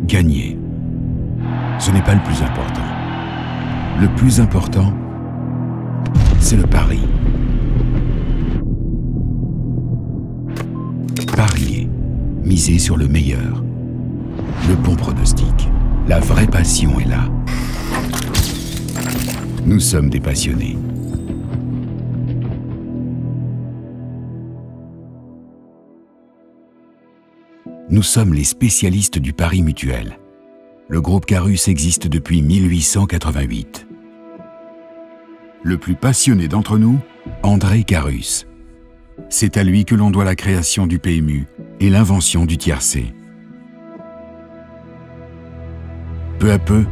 Gagner, ce n'est pas le plus important. Le plus important, c'est le pari. Parier, miser sur le meilleur. Le bon pronostic, la vraie passion est là. Nous sommes des passionnés. Nous sommes les spécialistes du pari mutuel. Le groupe Carus existe depuis 1888. Le plus passionné d'entre nous, André Carus. C'est à lui que l'on doit la création du PMU et l'invention du tiercé. Peu à peu,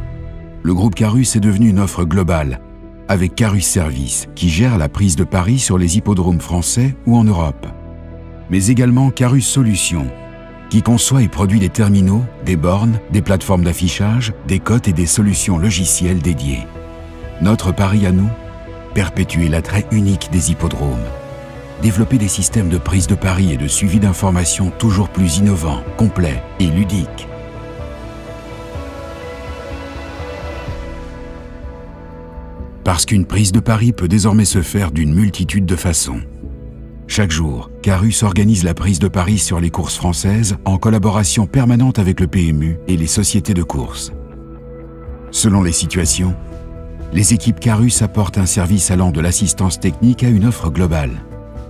le groupe Carus est devenu une offre globale, avec Carus Service, qui gère la prise de paris sur les hippodromes français ou en Europe. Mais également Carus Solutions, qui conçoit et produit des terminaux, des bornes, des plateformes d'affichage, des cotes et des solutions logicielles dédiées. Notre pari à nous, perpétuer l'attrait unique des hippodromes. Développer des systèmes de prise de paris et de suivi d'informations toujours plus innovants, complets et ludiques. Parce qu'une prise de pari peut désormais se faire d'une multitude de façons. Chaque jour, Carus organise la prise de paris sur les courses françaises en collaboration permanente avec le PMU et les sociétés de courses. Selon les situations, les équipes Carus apportent un service allant de l'assistance technique à une offre globale.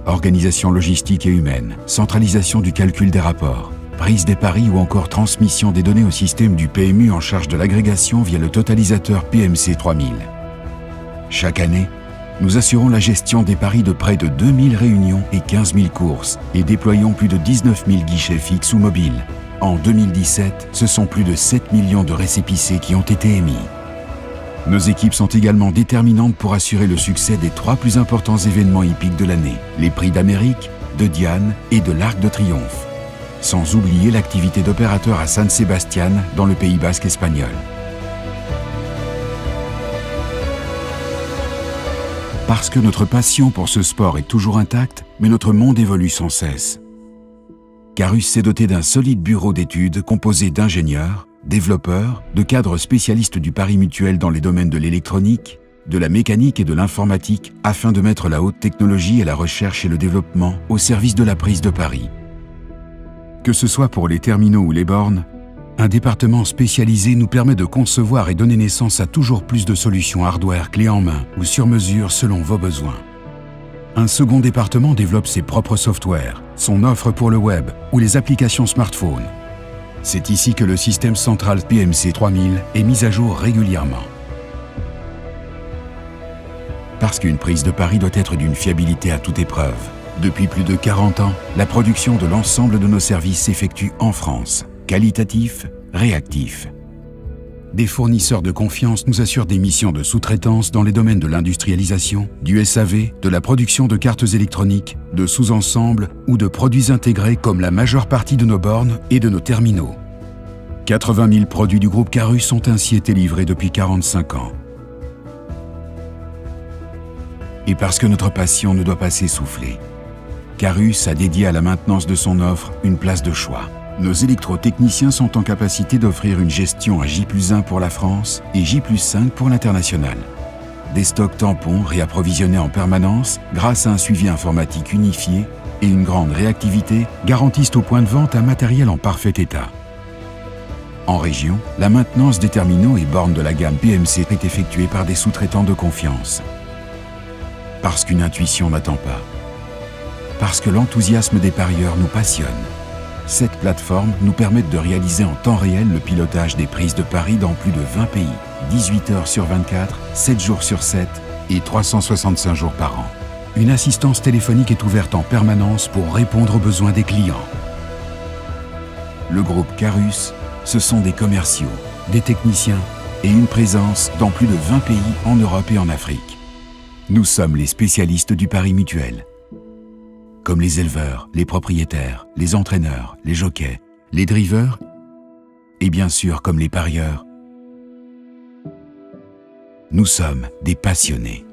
Organisation logistique et humaine, centralisation du calcul des rapports, prise des paris ou encore transmission des données au système du PMU en charge de l'agrégation via le totalisateur PMC 3000. Chaque année, nous assurons la gestion des paris de près de 2000 réunions et 15 000 courses et déployons plus de 19 000 guichets fixes ou mobiles. En 2017, ce sont plus de 7 millions de récépissés qui ont été émis. Nos équipes sont également déterminantes pour assurer le succès des 3 plus importants événements hippiques de l'année, les prix d'Amérique, de Diane et de l'Arc de Triomphe. Sans oublier l'activité d'opérateur à San Sebastián dans le Pays basque espagnol. Parce que notre passion pour ce sport est toujours intacte, mais notre monde évolue sans cesse. Carus s'est doté d'un solide bureau d'études composé d'ingénieurs, développeurs, de cadres spécialistes du pari mutuel dans les domaines de l'électronique, de la mécanique et de l'informatique, afin de mettre la haute technologie et la recherche et le développement au service de la prise de paris. Que ce soit pour les terminaux ou les bornes, un département spécialisé nous permet de concevoir et donner naissance à toujours plus de solutions hardware clés en main ou sur mesure selon vos besoins. Un second département développe ses propres softwares, son offre pour le web ou les applications smartphone. C'est ici que le système central PMC 3000 est mis à jour régulièrement. Parce qu'une prise de pari doit être d'une fiabilité à toute épreuve. Depuis plus de 40 ans, la production de l'ensemble de nos services s'effectue en France. Qualitatif, réactif. Des fournisseurs de confiance nous assurent des missions de sous-traitance dans les domaines de l'industrialisation, du SAV, de la production de cartes électroniques, de sous-ensembles ou de produits intégrés comme la majeure partie de nos bornes et de nos terminaux. 80 000 produits du groupe Carus ont ainsi été livrés depuis 45 ans. Et parce que notre passion ne doit pas s'essouffler, Carus a dédié à la maintenance de son offre une place de choix. Nos électrotechniciens sont en capacité d'offrir une gestion à J+1 pour la France et J+5 pour l'international. Des stocks tampons réapprovisionnés en permanence grâce à un suivi informatique unifié et une grande réactivité garantissent au point de vente un matériel en parfait état. En région, la maintenance des terminaux et bornes de la gamme PMC est effectuée par des sous-traitants de confiance. Parce qu'une intuition n'attend pas. Parce que l'enthousiasme des parieurs nous passionne. Cette plateforme nous permet de réaliser en temps réel le pilotage des prises de paris dans plus de 20 pays, 18 heures sur 24, 7 jours sur 7 et 365 jours par an. Une assistance téléphonique est ouverte en permanence pour répondre aux besoins des clients. Le groupe Carus, ce sont des commerciaux, des techniciens et une présence dans plus de 20 pays en Europe et en Afrique. Nous sommes les spécialistes du pari mutuel. Comme les éleveurs, les propriétaires, les entraîneurs, les jockeys, les drivers et bien sûr comme les parieurs. Nous sommes des passionnés.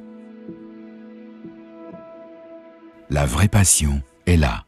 La vraie passion est là.